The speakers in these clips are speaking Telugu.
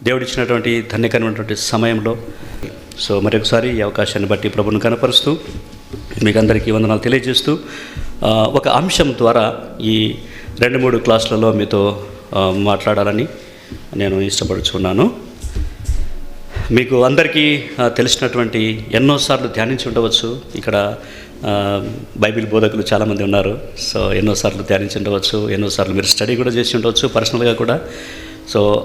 దేవుడిచ్చినటువంటి ధన్యకరమైనటువంటి సమయంలో మరొకసారి ఈ అవకాశాన్ని బట్టి ప్రభువును కనపరుస్తూ మీకు అందరికీ వందనాలు తెలియజేస్తూ ఒక అంశం ద్వారా ఈ 2-3 క్లాసులలో మీతో మాట్లాడాలని నేను ఇష్టపడుచున్నాను. మీకు అందరికీ తెలిసినటువంటి ఎన్నోసార్లు ధ్యానించి ఉండవచ్చు. ఇక్కడ బైబిల్ బోధకులు చాలామంది ఉన్నారు. ఎన్నోసార్లు ధ్యానించి ఉండవచ్చు, ఎన్నోసార్లు మీరు స్టడీ కూడా చేసి ఉండవచ్చు పర్సనల్గా కూడా.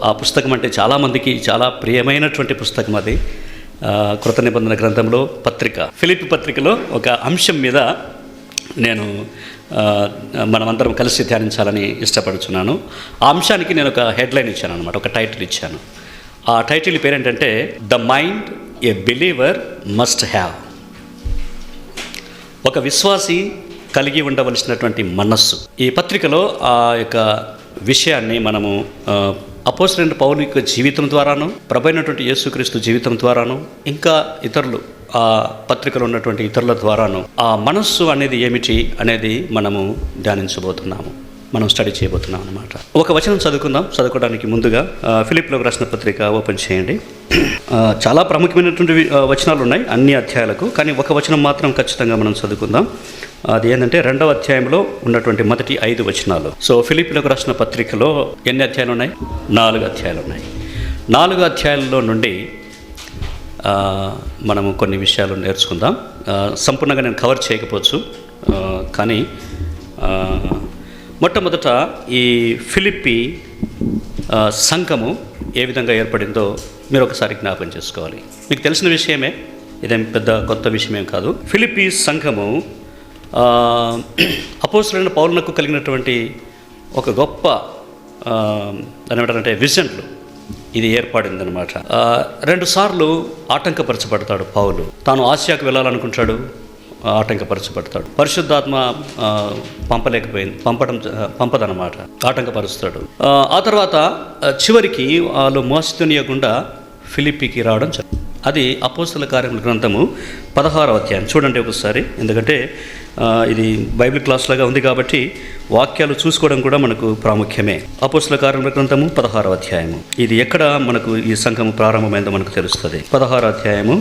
ఆ పుస్తకం అంటే చాలామందికి చాలా ప్రియమైనటువంటి పుస్తకం అది. కృత నిబంధన గ్రంథంలో ఫిలిప్పీ పత్రికలో ఒక అంశం మీద నేను మనమందరం కలిసి ధ్యానించాలని ఇష్టపడుచున్నాను. ఆ అంశానికి నేను ఒక హెడ్లైన్ ఇచ్చాను అనమాట, ఒక టైటిల్ ఇచ్చాను. ఆ టైటిల్ పేరేంటంటే the mind a believer must have. ఒక విశ్వాసి కలిగి ఉండవలసినటువంటి మనస్సు. ఈ పత్రికలో ఆ యొక్క విషయాన్ని మనము అపోస్తలుడైన పౌలు యొక్క జీవితం ద్వారాను, ప్రభువైనటువంటి యేసుక్రీస్తు జీవితం ద్వారాను, ఇంకా ఇతరులు ఆ పత్రికలో ఉన్నటువంటి ఇతరుల ద్వారాను ఆ మనస్సు అనేది ఏమిటి అనేది మనము ధ్యానించబోతున్నాము, మనం స్టడీ చేయబోతున్నాం అన్నమాట. ఒక వచనం చదువుకోవడానికి ముందుగా ఫిలిప్పీలకు రాసిన పత్రిక ఓపెన్ చేయండి. చాలా ప్రాముఖ్యమైనటువంటి వచనాలు ఉన్నాయి అన్ని అధ్యాయాలకు, కానీ ఒక వచనం మాత్రం ఖచ్చితంగా మనం చదువుకుందాం. అది ఏంటంటే 2వ అధ్యాయంలో ఉన్నటువంటి మొదటి 5 వచనాలు. ఫిలిప్పీలకు రాసిన పత్రికలో ఎన్ని అధ్యాయాలు ఉన్నాయి? 4 అధ్యాయాలు ఉన్నాయి. 4 అధ్యాయాలలో నుండి మనము కొన్ని విషయాలు నేర్చుకుందాం. సంపూర్ణంగా నేను కవర్ చేయకపోవచ్చు, కానీ మొట్టమొదట ఈ ఫిలిప్పీ సంఘము ఏ విధంగా ఏర్పడిందో మీరు ఒకసారి జ్ఞాపకం చేసుకోవాలి. మీకు తెలిసిన విషయమే, ఇదేం పెద్ద కొత్త విషయమేం కాదు. ఫిలిప్పీ సంఘము అపోస్తలుడైన పౌలునకు కలిగినటువంటి ఒక గొప్ప దాని ఏమంటారంటే విజన్లు ఇది ఏర్పడిందనమాట. 2 సార్లు ఆటంకపరచబడతాడు పౌలు. తాను ఆసియాకు వెళ్ళాలనుకుంటాడు, ఆటంకపరచబడతాడు. పరిశుద్ధాత్మ పంపదనమాట, ఆటంకపరుస్తాడు. ఆ తర్వాత చివరికి వాళ్ళు మోసిదోనియా గుండా ఫిలిప్పీకి రావడం జరిగింది. అది అపోస్తల కార్యముల గ్రంథము 16వ అధ్యాయం. చూడండి ఒకసారి, ఎందుకంటే ఇది బైబిల్ క్లాస్ లాగా ఉంది కాబట్టి వాక్యాలు చూసుకోవడం కూడా మనకు ప్రాముఖ్యమే. అపోస్తల కార్యముల గ్రంథము 16వ అధ్యాయము. ఇది ఎక్కడ మనకు ఈ సంఘము ప్రారంభమైందో మనకు తెలుస్తుంది. 16వ అధ్యాయము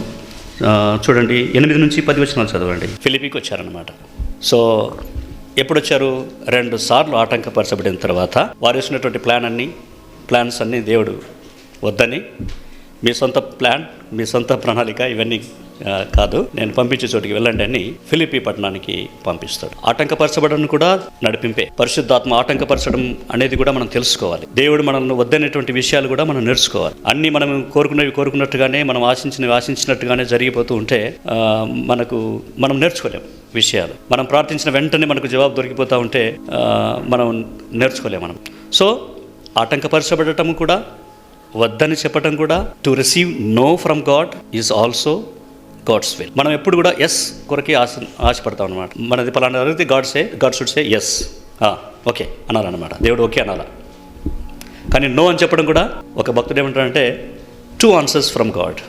చూడండి, 8 నుంచి 10 వచనాలు చదవండి. ఫిలిప్పీకి వచ్చారనమాట. ఎప్పుడు వచ్చారు? 2 సార్లు ఆటంకపరచబడిన తర్వాత వారు వేసినటువంటి ప్లాన్స్ అన్నీ దేవుడు వద్దని, మీ సొంత ప్లాన్, మీ సొంత ప్రణాళిక ఇవన్నీ కాదు, నేను పంపించే చోటికి వెళ్ళండి అని ఫిలిప్పీ పట్టణానికి పంపిస్తాడు. ఆటంకపరచబడడం కూడా నడిపింపే. పరిశుద్ధాత్మ ఆటంకపరచడం అనేది కూడా మనం తెలుసుకోవాలి. దేవుడు మనల్ని వద్దనేటువంటి విషయాలు కూడా మనం నేర్చుకోవాలి. అన్నీ మనం కోరుకున్నట్టుగానే, మనం ఆశించినట్టుగానే జరిగిపోతూ ఉంటే మనం నేర్చుకోలేము విషయాలు. మనం ప్రార్థించిన వెంటనే మనకు జవాబు దొరికిపోతూ ఉంటే మనం నేర్చుకోలేము. మనం ఆటంకపరచబడటం కూడా, వద్దని చెప్పటం కూడా, to receive no from God is also God's will. మనం ఎప్పుడు కూడా ఎస్ కొరకే ఆశపడతాం అనమాట. మనది పలానా అడిగితే God should say yes, okay అనాలన్నమాట. దేవుడు ఓకే అనాల. కానీ నో అని చెప్పడం కూడా, ఒక భక్తుడు ఏమంటాడంటే 2 answers from God.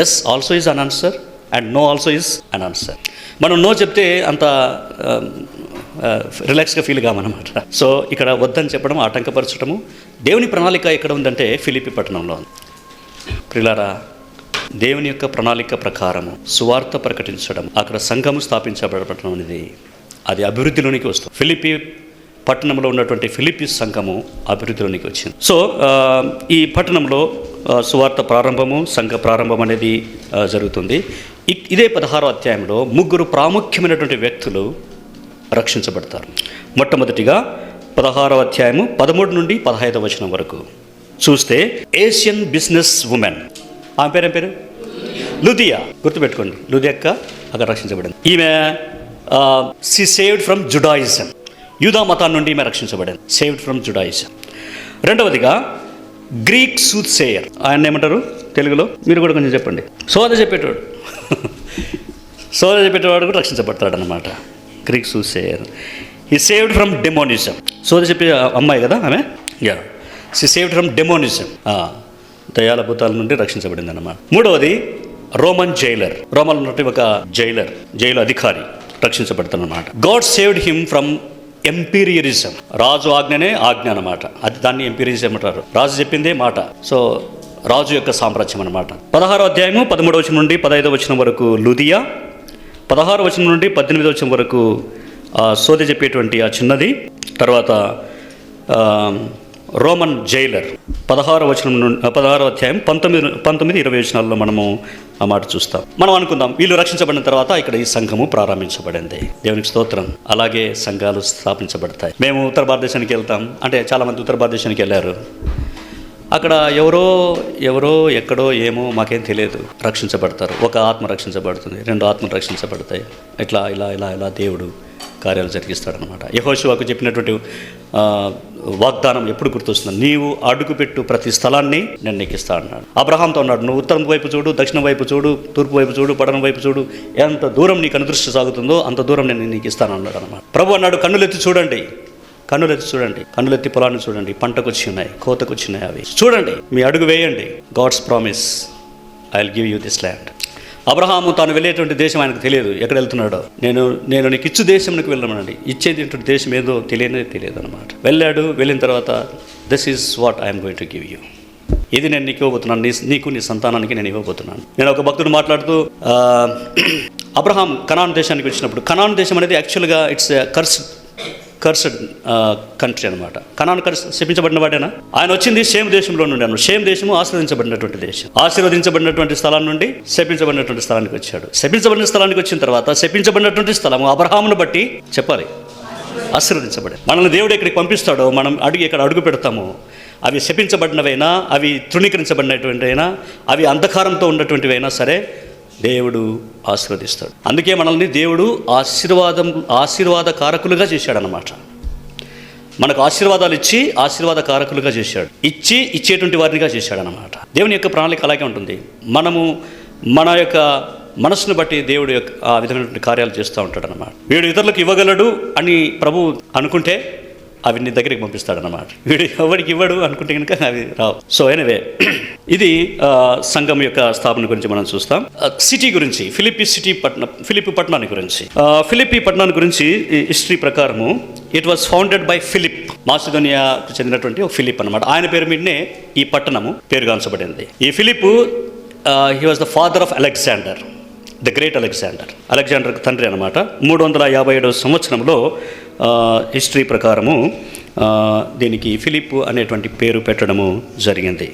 Yes also is an answer and no also is an answer. మనం నో చెప్తే అంత రిలాక్స్గా ఫీల్ కామన్నమాట. ఇక్కడ వద్దని చెప్పడం, ఆటంకపరచడము. దేవుని ప్రణాళిక ఎక్కడ ఉందంటే ఫిలిప్పీ పట్టణంలో ఉంది. ప్రియులారా, దేవుని యొక్క ప్రణాళిక ప్రకారము సువార్త ప్రకటించడం, అక్కడ సంఘము స్థాపించబడటం అనేది అది అభివృద్ధిలోనికి వస్తుంది. ఫిలిప్పీ పట్టణంలో ఉన్నటువంటి ఫిలిప్పీ సంఘము అభివృద్ధిలోనికి వచ్చింది. ఈ పట్టణంలో సువార్త ప్రారంభము, సంఘ ప్రారంభం అనేది జరుగుతుంది. ఇదే 16వ అధ్యాయంలో 3 ప్రాముఖ్యమైనటువంటి వ్యక్తులు రక్షించబడతారు. మొట్టమొదటిగా 16వ అధ్యాయము 13 నుండి 15వ వచనం వరకు చూస్తే, ఏషియన్ బిజినెస్ ఉమెన్, ఆమె పేరు లుదియా. గుర్తుపెట్టుకోండి, లుదియక్క అక్కడ రక్షించబడింది. ఈమె షీ సేవ్డ్ ఫ్రమ్ జుడాయిజం, యూదా మతాన్ని నుండి ఈమె రక్షించబడింది, సేవ్డ్ ఫ్రమ్ జుడాయిజం. రెండవదిగా గ్రీక్ సూత్ సేయర్, ఆయన ఏమంటారు తెలుగులో? మీరు కూడా కొంచెం చెప్పండి. సోద చెప్పేటవాడు కూడా రక్షించబడతాడు అనమాట, Greek soothsayer. He saved from demonism. సోద చెప్పే అమ్మాయి కదా ఆమె. షీ సేవ్డ్ ఫ్రమ్ డెమోనిజం, దయాల భూతాల నుండి రక్షించబడింది అన్నమాట. మూడవది రోమన్ జైలర్, రోమన్ ఉన్నటువంటి ఒక జైలు అధికారి రక్షించబడతానమాట. గాడ్ సేవ్డ్ హిమ్ ఫ్రమ్ ఎంపీరియరిజం, రాజు ఆజ్ఞనే ఆజ్ఞ అన్నమాట. అది దాన్ని ఎంపీరియరిజం అంటారు, రాజు చెప్పిందే మాట. రాజు యొక్క సామ్రాజ్యం అనమాట. 16వ అధ్యాయము 13వ వచనం నుండి 15వ వచనం వరకు లూదియా, 16వ వచనం నుండి 18వ వచనం వరకు సోదె చెప్పేటువంటి ఆ చిన్నది. తర్వాత రోమన్ జైలర్ 16వ అధ్యాయం 19-20 వచనాల్లో మనము ఆ మాట చూస్తాం. మనం అనుకుందాం వీళ్ళు రక్షించబడిన తర్వాత ఇక్కడ ఈ సంఘము ప్రారంభించబడింది. దేవునికి స్తోత్రం. అలాగే సంఘాలు స్థాపించబడతాయి. మేము ఉత్తర భారతదేశానికి వెళ్తాం, అంటే చాలామంది ఉత్తర భారతదేశానికి వెళ్ళారు. అక్కడ ఎవరో ఎక్కడో ఏమో మాకేం తెలియదు, రక్షించబడతారు. ఒక ఆత్మ రక్షించబడుతుంది, 2 ఆత్మలు రక్షించబడతాయి. ఇట్లా ఇలా ఇలా ఇలా దేవుడు కార్యాలు జరిగిస్తాడనమాట. యెహోషువకు చెప్పినటువంటి వాగ్దానం ఎప్పుడు గుర్తొస్తుంది? నీవు అడుగుపెట్టు ప్రతి స్థలాన్ని నేను నీకు ఇస్తా అన్నాడు. అబ్రహాంతో అన్నాడు, నువ్వు ఉత్తరం వైపు చూడు, దక్షిణం వైపు చూడు, తూర్పు వైపు చూడు, పడన వైపు చూడు, ఎంత దూరం నీ కనుదృష్టి సాగుతుందో అంత దూరం నేను నీకు ఇస్తాను అన్నాడు అనమాట. ప్రభు అన్నాడు, కన్నులెత్తి చూడండి, కన్నులెత్తి పొలాన్ని చూడండి, పంటకు వచ్చి ఉన్నాయి, కోతకు వచ్చి ఉన్నాయి, అవి చూడండి, మీ అడుగు వేయండి. God's promise, I will give you this land. Abraham తాను వెళ్ళేటువంటి దేశం ఆయనకు తెలియదు, ఎక్కడ వెళ్తున్నాడో. నేను నీకు ఇచ్చు దేశంకి వెళ్ళమనండి, ఇచ్చేటువంటి దేశం ఏదో తెలియదు అనమాట. వెళ్ళిన తర్వాత this is what I'm going to give you, ఇది నేను నీకు ఇవ్వబోతున్నాను, నీకు నీ సంతానానికి నేను ఇవ్వబోతున్నాను. నేను ఒక భక్తుడు మాట్లాడుతూ, అబ్రహాం కనాన్ దేశానికి వచ్చినప్పుడు, కనాన్ దేశం అనేది యాక్చువల్గా ఇట్స్ కర్స్డ్ కంట్రీ అనమాట. కనాన్ శపించబడిన వాడేనా? ఆయన వచ్చింది షేమ్ దేశంలో నుండి అన్నాడు. షేమ్ దేశము ఆశీర్వదించబడినటువంటి దేశం. ఆశీర్వదించబడినటువంటి స్థలం నుండి శపించబడినటువంటి స్థలానికి వచ్చాడు. శపించబడిన స్థలానికి వచ్చిన తర్వాత శపించబడినటువంటి స్థలము అబ్రహామును బట్టి చెప్పాలి ఆశీర్వదించబడి. మనల్ని దేవుడు ఎక్కడికి పంపిస్తాడో మనం ఎక్కడ అడుగు పెడతామో, అవి శపించబడినవైనా, అవి తృణీకరించబడినటువంటివైనా, అవి అంధకారంతో ఉన్నటువంటివైనా సరే దేవుడు ఆశీర్వదిస్తాడు. అందుకే మనల్ని దేవుడు ఆశీర్వాద కారకులుగా చేశాడనమాట. మనకు ఆశీర్వాదాలు ఇచ్చి ఆశీర్వాద కారకులుగా చేశాడు, ఇచ్చేటువంటి వారినిగా చేశాడనమాట. దేవుని యొక్క ప్రణాళిక అలాగే ఉంటుంది. మనము మన యొక్క మనసును బట్టి దేవుడు యొక్క ఆ విధమైనటువంటి కార్యాలు చేస్తూ ఉంటాడు అనమాట. వీడు ఇతరులకు ఇవ్వగలడు అని ప్రభు అనుకుంటే అవి నీ దగ్గరికి పంపిస్తాడనమాట. వీడు ఎవరికి ఇవ్వడు అనుకుంటే కనుక అవి రావు. సో ఎనివే, ఇది సంఘం యొక్క స్థాపన గురించి మనం చూస్తాం. సిటీ గురించి, ఫిలిప్పి పట్టణాన్ని గురించి. ఫిలిప్పి పట్టణాన్ని గురించి హిస్టరీ ప్రకారము it was founded by Philip, మాసిదోనియాకు చెందినటువంటి ఒక ఫిలిప్ అనమాట. ఆయన పేరు మీదనే ఈ పట్టణము పేరుగాంచబడింది. ఈ Philip he was the father of Alexander, the Great అలెగ్జాండర్కి తండ్రి అనమాట. 357వ సంవత్సరంలో హిస్టరీ ప్రకారము దీనికి ఫిలిప్ అనేటువంటి పేరు పెట్టడము జరిగింది.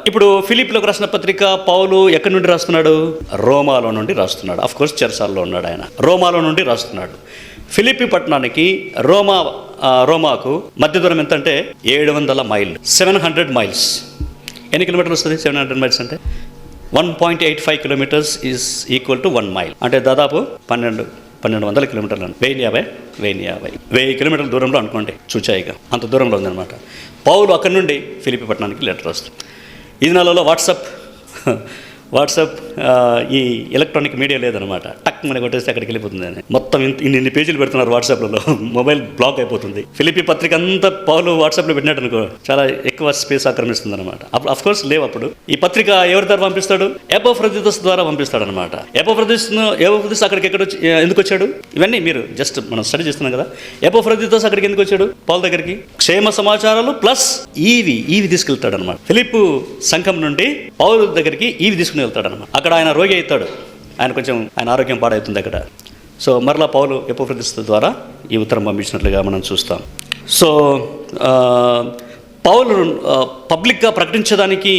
ఇప్పుడు ఫిలిప్లోకి రాసిన పత్రిక పౌలు ఎక్కడి నుండి రాస్తున్నాడు? రోమాలో నుండి రాస్తున్నాడు. అఫ్ కోర్స్ చెరసాల్లో ఉన్నాడు ఆయన. రోమాలో నుండి రాస్తున్నాడు. ఫిలిప్పి పట్టణానికి రోమాకు మధ్య దూరం ఎంత అంటే 700 మైళ్ళు, 700 మైల్స్. ఎన్ని కిలోమీటర్లు వస్తుంది 700 మైల్స్ అంటే? 1.85 kilometres is equal to 1 mile. అంటే దాదాపు 1200 కిలోమీటర్లు, 1050 కిలోమీటర్ల దూరంలో అనుకోండి, చూచాయిగా అంత దూరంలో ఉందన్నమాట. పౌలు అక్కడి నుండి ఫిలిప్పి పట్టణానికి లెటర్ వస్తుంది. ఈ నెలలో వాట్సాప్ ఈ ఎలక్ట్రానిక్ మీడియా లేదనమాట. టక్ మన కొట్టేస్తే అక్కడికి వెళ్ళిపోతుంది అని. మొత్తం ఇన్ని పేజీలు పెడుతున్నారు వాట్సాప్లలో, మొబైల్ బ్లాక్ అయిపోతుంది. ఫిలిప్పి పత్రిక అంతా పౌలు వాట్సాప్లో పెట్టినట్టు అనుకో, చాలా ఎక్కువ స్పేస్ ఆక్రమిస్తుంది అనమాట. అఫ్ కోర్స్ లేవు అప్పుడు. ఈ పత్రిక ఎవరి ద్వారా పంపిస్తాడు? ఎపఫ్రొదితుస్ ద్వారా పంపిస్తాడు అనమాట. ఎపఫ్రొదితుస్ అక్కడికి ఎందుకు వచ్చాడు? ఇవన్నీ మీరు జస్ట్ మనం స్టడీ చేస్తున్నాం కదా. ఎపఫ్రొదితుస్ అక్కడికి ఎందుకు వచ్చాడు? పౌలు దగ్గరికి క్షేమ సమాచారాలు ప్లస్ ఈవి తీసుకెళ్తాడు అనమాట. ఫిలిప్పు సంఘం నుండి పౌలు దగ్గరికి ఈవి తీసుకుని వెళ్తాడు అనమాట. అక్కడ ఆయన రోగి అవుతాడు, ఆయన ఆరోగ్యం పాడవుతుంది అక్కడ. సో మరలా పౌలు ఎపఫ్రొదితుస్ ద్వారా ఈ ఉత్తరం పంపించినట్లుగా మనం చూస్తాం. సో పౌలు పబ్లిక్గా ప్రకటించడానికి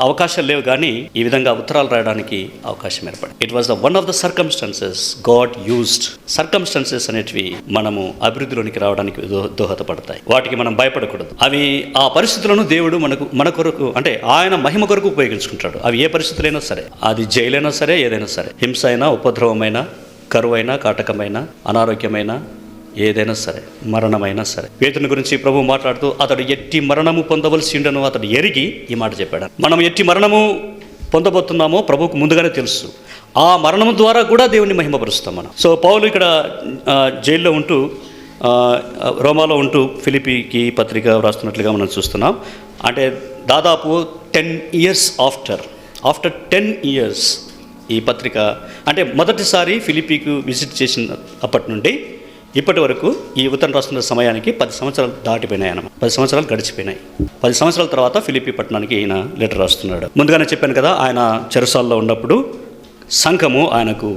అవకాశాలు లేవు, కానీ ఈ విధంగా ఉత్తరాలు రాయడానికి అవకాశం ఏర్పడింది. It was the one of the circumstances God used. Circumstances అనేటివి మనము అభివృద్ధిలోనికి రావడానికి దోహదపడతాయి. వాటికి మనం భయపడకూడదు. అవి ఆ పరిస్థితులను దేవుడు మన కొరకు, అంటే ఆయన మహిమ కొరకు ఉపయోగించుకుంటాడు. అవి ఏ పరిస్థితులైనా సరే, అది జైలైనా సరే, ఏదైనా సరే, హింస అయినా, ఉపద్రవమైనా, కరువైనా, కాటకమైన, అనారోగ్యమైన, ఏదైనా సరే, మరణమైనా సరే. పేతుని గురించి ప్రభు మాట్లాడుతూ అతడు ఎట్టి మరణము పొందవలసి ఉండను అతడు ఎరిగి ఈ మాట చెప్పాడు. మనం ఎట్టి మరణము పొందబోతున్నామో ప్రభువుకు ముందుగానే తెలుసు. ఆ మరణం ద్వారా కూడా దేవుని మహిమపరుస్తాం మనం. సో పౌలు ఇక్కడ జైల్లో ఉంటూ, రోమాలో ఉంటూ ఫిలిప్పీకి పత్రిక వ్రాస్తున్నట్లుగా మనం చూస్తున్నాం. అంటే దాదాపు 10 years ఆఫ్టర్ 10 years ఈ పత్రిక, అంటే మొదటిసారి ఫిలిప్పీకి విజిట్ చేసిన అప్పటి నుండి ఇప్పటి వరకు ఈ ఉత్తరం రాస్తున్న సమయానికి 10 సంవత్సరాలు దాటిపోయినాయి అన్నమాట. 10 సంవత్సరాలు గడిచిపోయినాయి. 10 సంవత్సరాల తర్వాత ఫిలిప్పీ పట్టణానికి ఈయన లెటర్ రాస్తున్నాడు. ముందుగానే చెప్పాను కదా, ఆయన చెరసాల్లో ఉన్నప్పుడు సంఘము ఆయనకు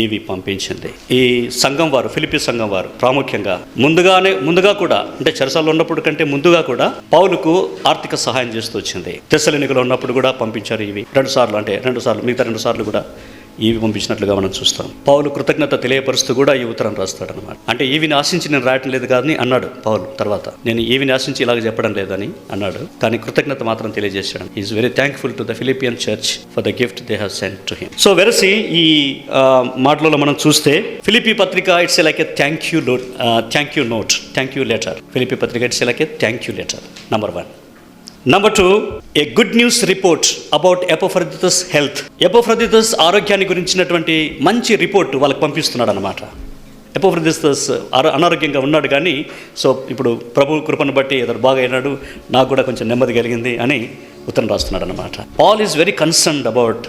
ఏవి పంపించింది. ఈ సంఘం వారు, ఫిలిప్పీ సంఘం వారు ప్రాముఖ్యంగా ముందుగా కూడా, అంటే చెరసాల్లో ఉన్నప్పుడు కంటే ముందుగా కూడా పౌలుకు ఆర్థిక సహాయం చేస్తూ వచ్చింది. తెస్సలోనికలో ఉన్నప్పుడు కూడా పంపించారు ఇవి 2 సార్లు, అంటే 2 సార్లు, మిగతా 2 సార్లు కూడా ఇవి పంపించినట్లుగా మనం చూస్తాం. పౌలు కృతజ్ఞత తెలియపరుస్తూ కూడా ఈ ఉత్తరం రాస్తాడనమాట. అంటే ఈవిని ఆశించి నేను రాయటం లేదు కానీ అన్నాడు పౌలు. తర్వాత నేను ఈవిని ఆశించి ఇలాగ చెప్పడం లేదని అన్నాడు, కానీ కృతజ్ఞత మాత్రం తెలియజేశాడు. Is very thankful to the Philippian church for the gift they have sent to him. So వెరసి ఈ మాటలలో మనం చూస్తే ఫిలిప్పీ పత్రిక it's like a thank you note, thank you letter. Philippi పత్రిక it's like a thank you letter, number 1. Number 2, a good news report about Epaphroditus health. Epaphroditus ఆరోగ్యాన్ని గురించినటువంటి మంచి రిపోర్ట్ వాళ్ళకి పంపిస్తున్నాడు అనమాట. ఎపోఫ్రొదితుస్ అనారోగ్యంగా ఉన్నాడు కానీ, సో ఇప్పుడు ప్రభు కృపను బట్టి అతను బాగా అయినాడు, నాకు కూడా కొంచెం నెమ్మది కలిగింది అని ఉత్తరం రాస్తున్నాడు అనమాట. Paul is very concerned about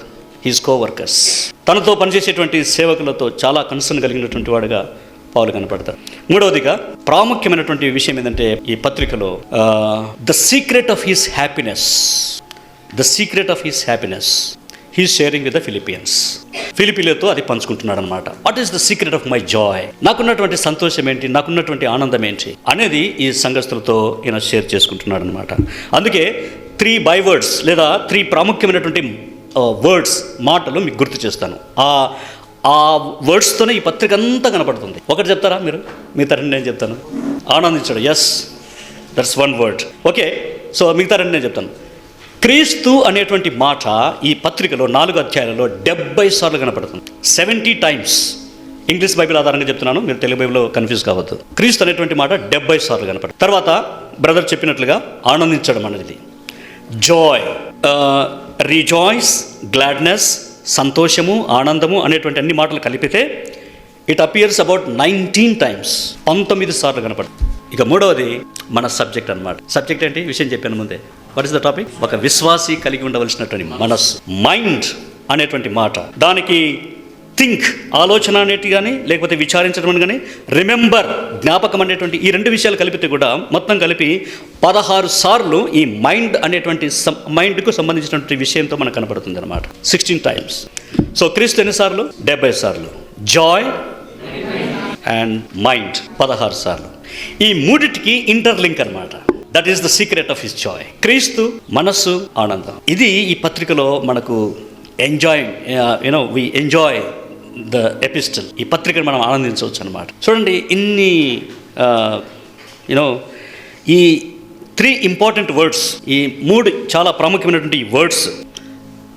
his coworkers. తనతో పనిచేసేటువంటి సేవకులతో చాలా కన్సర్న్ కలిగినటువంటి వాడుగా పౌలు కనపడతారు. మూడవదిగా ప్రాముఖ్యమైనటువంటి విషయం ఏంటంటే ఈ పత్రికలో the secret of his happiness he's sharing with the Philippians. ఫిలిపిలతో అది పంచుకుంటున్నాడు అనమాట. What is the secret of my joy? నాకున్నటువంటి సంతోషం ఏంటి, నాకున్నటువంటి ఆనందం ఏంటి అనేది ఈ సంఘస్థులతో ఈయన షేర్ చేసుకుంటున్నాడు అనమాట. అందుకే 3 బైవర్డ్స్ లేదా 3 ప్రాముఖ్యమైనటువంటి వర్డ్స్, మాటలు మీకు గుర్తు చేస్తాను. ఆ వర్డ్స్తోనే ఈ పత్రిక అంతా కనపడుతుంది. ఒకటి చెప్తారా మీరు? మిగతా 2 నేను చెప్తాను. ఆనందించాడు, yes, that's 1 word. Okay, so మిగతా 2 నేను చెప్తాను. క్రీస్తు అనేటువంటి మాట ఈ పత్రికలో 4 అధ్యాయాలలో 70 సార్లు కనపడుతుంది. 70 టైమ్స్. ఇంగ్లీష్ బైబిల్ ఆధారంగా చెప్తున్నాను, మీరు తెలుగు బైబిల్లో కన్ఫ్యూజ్ కావద్దు. క్రీస్తు అనేటువంటి మాట 70 సార్లు కనపడుతుంది. తర్వాత బ్రదర్ చెప్పినట్లుగా ఆనందించడం అనేది జాయ్, రిజాయిస్, గ్లాడ్నెస్, సంతోషము, ఆనందము అనేటువంటి అన్ని మాటలు కలిపితే ఇట్ అపియర్స్ అబౌట్ 19 టైమ్స్, 19 సార్లు కనపడుతుంది. ఇక మూడవది మన సబ్జెక్ట్ అనమాట. సబ్జెక్ట్ ఏంటి? విషయం చెప్పాను ముందే. What is the topic? ఒక విశ్వాసి కలిగి ఉండవలసినటువంటి మనస్సు, మైండ్ అనేటువంటి మాట. దానికి థింక్, ఆలోచన అనేటి కానీ, లేకపోతే విచారించడం అని కానీ, రిమెంబర్, జ్ఞాపకం అనేటువంటి ఈ 2 విషయాలు కలిపితే కూడా మొత్తం కలిపి 16 సార్లు ఈ మైండ్ అనేటువంటి మైండ్కు సంబంధించినటువంటి విషయంతో మనకు కనపడుతుంది అనమాట. 16 టైమ్స్. సో క్రీస్తు ఎన్నిసార్లు? 70 సార్లు. జాయ్ అండ్ మైండ్ 16 సార్లు. ఈ మూడిటికి ఇంటర్లింక్ అనమాట. That is the secret of his Joy. క్రీస్తు, మనస్సు, ఆనందం. ఇది ఈ పత్రికలో మనకు వి ఎంజాయ్ ద ఎపిస్టల్. ఈ పత్రికను మనం ఆనందించవచ్చు అనమాట. చూడండి, ఇన్ని ఈ 3 ఇంపార్టెంట్ వర్డ్స్, ఈ 3 చాలా ప్రాముఖ్యమైనటువంటి words.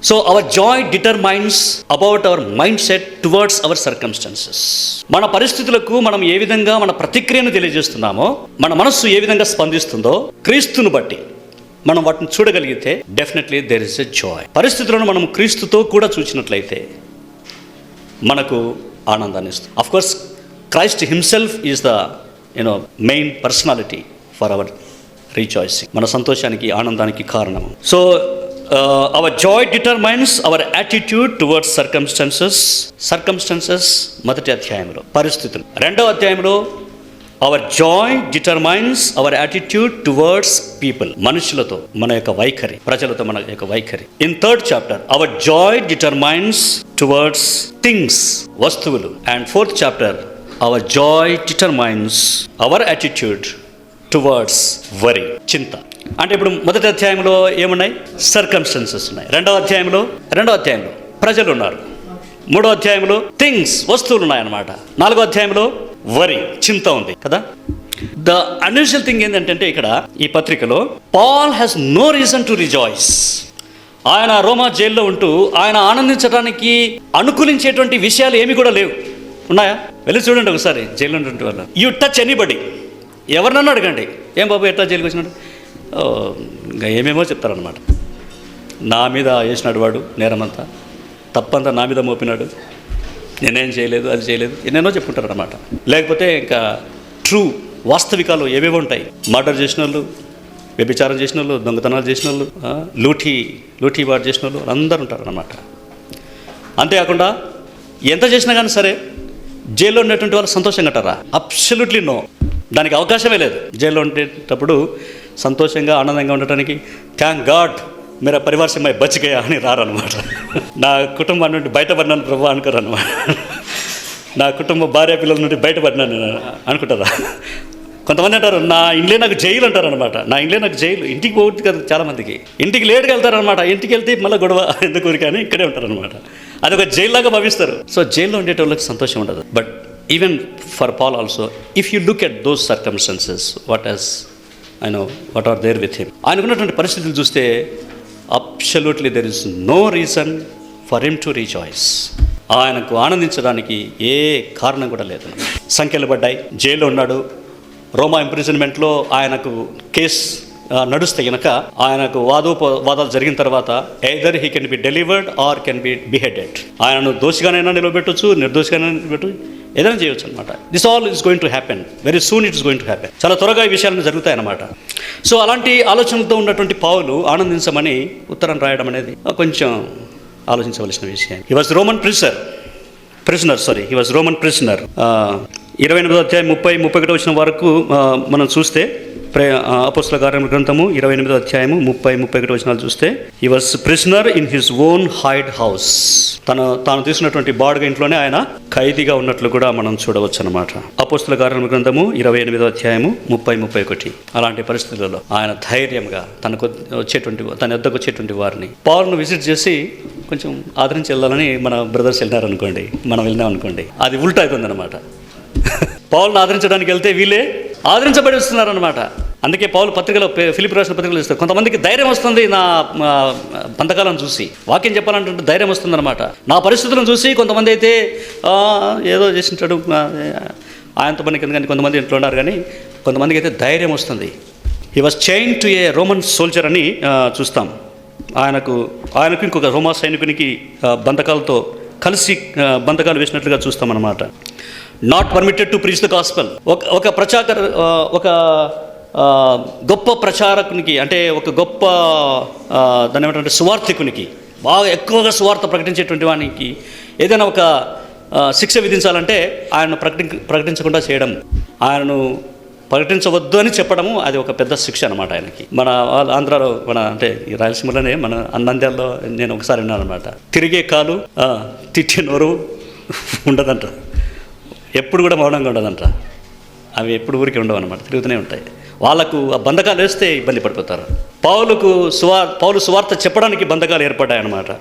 So our joy determines about our mind set towards our circumstances. మన పరిస్థితులకు మనం ఏ విధంగా మన ప్రతిక్రియను తెలియజేస్తున్నామో, మన మనస్సు ఏ విధంగా స్పందిస్తుందో క్రీస్తును బట్టి మనం వాటిని చూడగలిగితే definitely there is a joy. పరిస్థితులను మనం క్రీస్తుతో కూడా చూసినట్లయితే మనకు ఆనందాన్ని ఇస్తుంది. Of course Christ himself is the main personality for our rejoicing. మన సంతోషానికి, ఆనందానికి కారణము. So our joy determines our attitude towards circumstances మొదటి అధ్యాయంలో పరిస్థితులు. 2వ అధ్యాయంలో our joy determines our attitude towards people, మనుషులతో మన యొక్క వైఖరి, ప్రజలతో మన యొక్క వైఖరి. In 3rd chapter our joy determines towards things, వస్తువులు. And 4th chapter our joy determines our attitude towards worry, చింత. అంటే ఇప్పుడు మొదటి అధ్యాయంలో ఏమున్నాయి? సర్కమ్స్టెన్సెస్ ఉన్నాయి. 2వ అధ్యాయంలో ప్రజలు ఉన్నారు. 3వ అధ్యాయంలో థింగ్స్, వస్తువులు ఉన్నాయన్నమాట. 4వ అధ్యాయంలో వరీ, చింత ఉంది కదా. ద అన్యూజువల్ థింగ్ ఏంటంటే ఇక్కడ ఈ పత్రికలో Paul has no reason to rejoice. ఆయన రోమా జైల్లో ఉంటూ ఆయన ఆనందించడానికి అనుకూలించేటువంటి విషయాలు ఏమి కూడా లేవు. ఉన్నాయా? వెళ్ళి చూడండి ఒకసారి జైల్లో ఉన్నటువంటి వాళ్ళు. యూ టచ్ ఎనీబడి, ఎవరినన్నా అడగండి, ఏం బాబు ఎట్లా జైలుకి వచ్చినాడు, ఇంకా ఏమేమో చెప్తారనమాట. నా మీద వేసినాడు వాడు నేరమంతా, తప్పంతా నా మీద మోపినాడు, నేనేం చేయలేదు, అది చేయలేదు, ఎన్నెన్నో చెప్పుకుంటారు అనమాట. లేకపోతే ఇంకా ట్రూ వాస్తవికాలు ఏవేవో ఉంటాయి. మర్డర్ చేసిన వాళ్ళు, వ్యభిచారం చేసిన వాళ్ళు, దొంగతనాలు చేసిన వాళ్ళు, లూటీ వాడు చేసిన వాళ్ళు అందరూ ఉంటారు అన్నమాట. అంతేకాకుండా ఎంత చేసినా కానీ సరే జైల్లో ఉండేటువంటి వాళ్ళు సంతోషంగా అంటారా? Absolutely no. దానికి అవకాశమే లేదు. జైల్లో ఉండేటప్పుడు సంతోషంగా ఆనందంగా ఉండటానికి thank God Mera Parivar say my Butch Gaya అని రారనమాట. నా కుటుంబం నుండి బయటపడినాను ప్రభు అనుకోరు అనమాట. నా కుటుంబ భార్య పిల్లల నుండి బయటపడినాను నేను అనుకుంటారా? కొంతమంది అంటారు నా ఇంట్లో నాకు జైలు అంటారు అనమాట. నా ఇంట్లో నాకు జైలు. ఇంటికి పోవద్దు కదా చాలామందికి. ఇంటికి లేట్గా వెళ్తారనమాట. ఇంటికి వెళ్తే మళ్ళీ గొడవ ఎందుకు కానీ ఇక్కడే ఉంటారనమాట. అది ఒక జైల్లాగా భావిస్తారు. సో జైల్లో ఉండేటోళ్ళకి సంతోషం ఉండదు. But even for Paul also if you look at those circumstances what are there with him, ఆయనకున్నటువంటి పరిస్థితులు చూస్తే absolutely there is no reason for him to rejoice. ఆయనకు ఆనందించడానికి ఏ కారణం కూడా లేదు. సంఖ్యలు పడ్డాయి, జైల్లో ఉన్నాడు. రోమా ఇంప్రిజన్మెంట్లో ఆయనకు కేసు నడుస్తే కనుక ఆయనకు వాదాలు జరిగిన తర్వాత either he can be delivered are can be beheaded. ఆయనను దోషిగానైనా నిలబెట్టచ్చు, నిర్దోషిగానైనా నిలబెట్టచ్చు, ఏదైనా చేయొచ్చు అనమాట. This all is going to happen very soon. It is going to happen. చాలా త్వరగా ఈ విషయాలను జరుగుతాయి అన్నమాట. సో అలాంటి ఆలోచనలతో ఉన్నటువంటి పౌలు ఆనందించమని ఉత్తరం రాయడం అనేది కొంచెం ఆలోచించవలసిన విషయం. He was Roman prisoner. 28వ అధ్యాయం 30-31 వచ్చిన వరకు మనం చూస్తే అపోస్తల కార్యముల గ్రంథము 28వ అధ్యాయము 30-31 వచనాలు చూస్తే he was prisoner in his own hide house. తాను తీసుకున్నటువంటి బాడుగ ఇంట్లోనే ఆయన ఖైదీగా ఉన్నట్లు కూడా మనం చూడవచ్చు అనమాట. అపోస్తల కార్యముల గ్రంథము 28వ అధ్యాయము 30-31. అలాంటి పరిస్థితులలో ఆయన ధైర్యంగా తన వద్దకు వచ్చేటువంటి వారిని పౌలును విజిట్ చేసి కొంచెం ఆదరించి వెళ్ళాలని మన బ్రదర్స్ వెళ్ళినారనుకోండి, మనం వెళ్ళినాం అనుకోండి, అది ఉల్టా అవుతుంది అనమాట. పౌలును ఆదరించడానికి వెళ్తే వీళ్ళే ఆదరించబడి వస్తున్నారనమాట. అందుకే పౌలు పత్రికలో ఫిలిప్పీ రాసిన పత్రికలు ఇస్తారు. కొంతమందికి ధైర్యం వస్తుంది నా బంధకాలను చూసి, వాక్యం చెప్పాలంటే ధైర్యం వస్తుందన్నమాట. నా పరిస్థితులను చూసి కొంతమంది అయితే ఏదో చేసింటాడు ఆయనతో పని కింద కానీ కొంతమంది ఇంట్లో ఉన్నారు, కానీ కొంతమందికి అయితే ధైర్యం వస్తుంది. He was chain to a Roman soldier అని చూస్తాం. ఆయనకు ఇంకొక రోమా సైనికునికి బంధకాలతో కలిసి బంధకాలు వేసినట్లుగా చూస్తామన్నమాట. Not permitted to preach the gospel. ఒక గొప్ప ప్రచారకునికి, అంటే ఒక గొప్ప దాని ఏమంటే సువార్థికునికి, బాగా ఎక్కువగా సువార్త ప్రకటించేటువంటి వానికి ఏదైనా ఒక శిక్ష విధించాలంటే ఆయనను ప్రకటించకుండా చేయడం, ఆయనను ప్రకటించవద్దు అని చెప్పడము, అది ఒక పెద్ద శిక్ష అనమాట ఆయనకి. మన ఆంధ్రాలో అంటే ఈ రాయలసీమలోనే మన నంద్యాలలో నేను ఒకసారి విన్నాను అనమాట. తిరిగే కాలు తిట్టే నోరు ఉండదంట, ఎప్పుడు కూడా మౌనంగా ఉండదంట. అవి ఎప్పుడు ఊరికి ఉండవు అనమాట, తిరుగుతూనే ఉంటాయి. వాళ్ళకు ఆ బంధకాలు వేస్తే ఇబ్బంది పడిపోతారు. పౌలు సువార్త చెప్పడానికి బంధకాలు ఏర్పడ్డాయన్నమాట.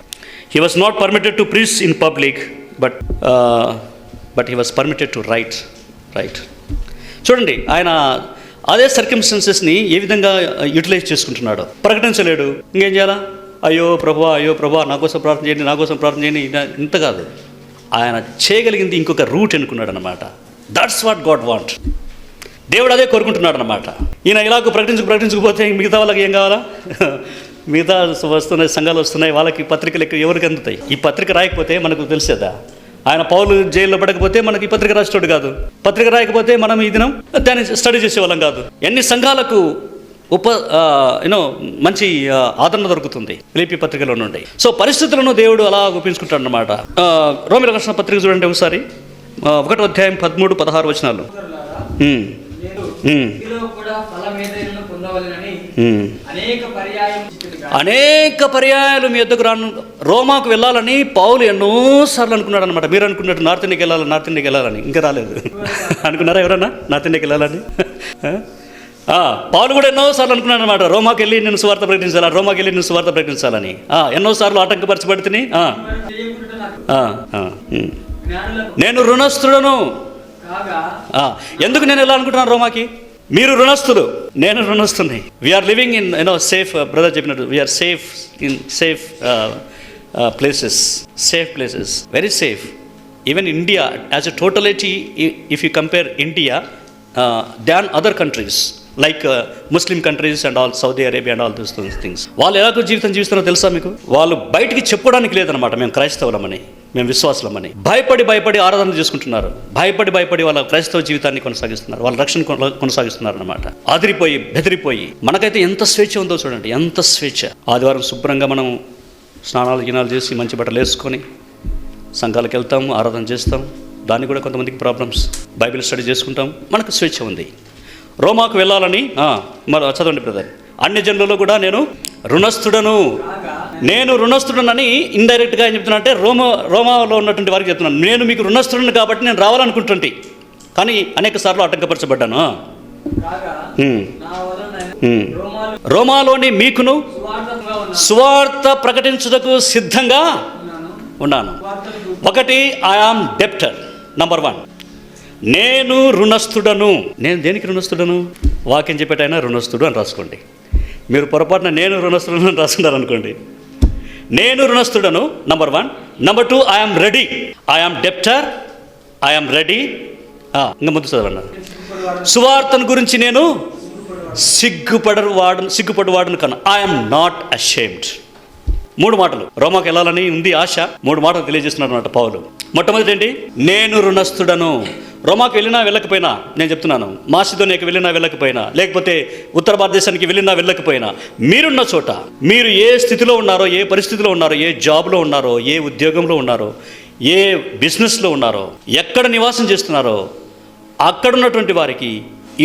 He was not permitted to preach in public but he was permitted to write. చూడండి, ఆయన అదే సర్కమ్స్టెన్సెస్ని ఏ విధంగా యూటిలైజ్ చేసుకుంటున్నాడు. ప్రకటించలేడు, ఇంకేం చేయాలా? అయ్యో ప్రభా నా కోసం ప్రార్థన చేయండి, ఇంత కాదు. ఆయన చేయగలిగింది ఇంకొక రూట్ ఎన్నుకున్నాడు అనమాట. That's what God want. దేవుడు అదే కోరుకుంటున్నాడు అనమాట. ఈయన ఇలాగ ప్రకటించకపోతే మిగతా వాళ్ళకి ఏం కావాలా? మిగతా వస్తున్నాయి, సంఘాలు వస్తున్నాయి, వాళ్ళకి పత్రికలు ఎవరికి అందుతాయి? ఈ పత్రిక రాయకపోతే మనకు తెలిసేదా? ఆయన పౌలు జైల్లో పడకపోతే మనకి పత్రిక రాసేటోడు కాదు. పత్రిక రాయకపోతే మనం ఈ దినం దాన్ని స్టడీ చేసేవాళ్ళం కాదు. ఎన్ని సంఘాలకు మంచి ఆదరణ దొరుకుతుంది ఫిలిప్పీ పత్రికలో నుండి. సో పరిస్థితులను దేవుడు అలా ఒప్పించుకుంటాడు అన్నమాట. రోమీయులకు రాసిన పత్రిక చూడండి ఒకసారి, 1వ అధ్యాయం 13-16 వచనాలు. అనేక పర్యాయాలు మీ యొద్దకు రాను, రోమాకు వెళ్ళాలని పౌలు ఎన్నోసార్లు అనుకున్నాడు అనమాట. మీరు అనుకున్నట్టు నార్త్ ఇండియాకి వెళ్ళాలని ఇంకా రాలేదు అనుకున్నారా ఎవరన్నా? నార్త్ ఇండియాకి వెళ్ళాలని పౌలు కూడా ఎన్నోసార్లు అనుకున్నాడు అనమాట. రోమాకి వెళ్ళి నేను సువార్త ప్రకటించాలని ఎన్నోసార్లు ఆటంకపరచబడుతుంది. నేను రుణస్థుడను. ఎందుకు నేను ఎలా అనుకుంటున్నాను రోమాకి? మీరు రుణస్థులు, నేను రుణస్థుని. We're living in safe, brother చెప్పినట్టు we're safe in safe places, very safe. Even India as a totality, if you compare India than other countries like Muslim countries and all, Saudi Arabia and all those things. వాళ్ళు ఎలాగో జీవితం జీవిస్తారో తెలుసా మీకు? వాళ్ళు బయటికి చెప్పుకోవడానికి లేదనమాట మేము క్రైస్తవులమని, మేము విశ్వాసులమని. భయపడి ఆరాధన చేసుకుంటున్నారు. భయపడి వాళ్ళ క్రైస్తవ జీవితాన్ని కొనసాగిస్తున్నారు, వాళ్ళ రక్షణ కొనసాగిస్తున్నారు అనమాట. ఆదిరిపోయి బెదిరిపోయి. మనకైతే ఎంత స్వేచ్ఛ ఉందో చూడండి, ఎంత స్వేచ్ఛ. ఆదివారం శుభ్రంగా మనం స్నానాలు చేసి మంచి బట్టలు వేసుకొని సంఘాలకు వెళ్తాం, ఆరాధన చేస్తాం, దానికి కూడా కొంతమందికి ప్రాబ్లమ్స్. బైబిల్ స్టడీ చేసుకుంటాం, మనకు స్వేచ్ఛ ఉంది. రోమాకు వెళ్ళాలని మరి చదవండి బ్రదర్. అన్ని జనులలో కూడా నేను రుణస్థుడనని ఇండైరెక్ట్గా ఏం చెప్తున్నా అంటే రోమాలో ఉన్నటువంటి వారికి చెప్తున్నాను, నేను మీకు రుణస్థుడను కాబట్టి నేను రావాలనుకుంటుంటే, కానీ అనేక సార్లు ఆటంకపరచబడ్డాను. రోమాలోని మీకును సువార్త ప్రకటించుటకు సిద్ధంగా ఉన్నాను. ఒకటి, ఐ ఆమ్ డెప్టర్. నంబర్ 1, నేను రుణస్థుడను. నేను దేనికి రుణస్థుడను? వాక్యం చెప్పేటైనా రుణస్థుడు అని రాసుకోండి. మీరు పొరపాటున నేను రుణస్థుడను అని రాసుకున్నారు అనుకోండి. నేను రుణస్థుడను number 1. Number 2, I am ready. I am debtor, I am ready. ఇంకా ముందు చదవండి. సువార్తను గురించి నేను సిగ్గుపడువాడను కన్నా ఐ ఆమ్ నాట్ అషేమ్డ్. 3 మాటలు. రోమాకు వెళ్ళాలని ఉంది ఆశ. 3 మాటలు తెలియజేస్తున్నాడు అన్నమాట పౌలు. మొట్టమొదటి ఏంటి? నేను రుణస్థుడను. రోమాకు వెళ్ళినా వెళ్ళకపోయినా, నేను చెప్తున్నాను, మాసిదోనియాకి వెళ్ళినా వెళ్ళకపోయినా, లేకపోతే ఉత్తర భారతదేశానికి వెళ్ళినా వెళ్ళకపోయినా, మీరున్న చోట, మీరు ఏ స్థితిలో ఉన్నారో, ఏ పరిస్థితిలో ఉన్నారో, ఏ జాబ్లో ఉన్నారో, ఏ ఉద్యోగంలో ఉన్నారో, ఏ బిజినెస్లో ఉన్నారో, ఎక్కడ నివాసం చేస్తున్నారో, అక్కడున్నటువంటి వారికి,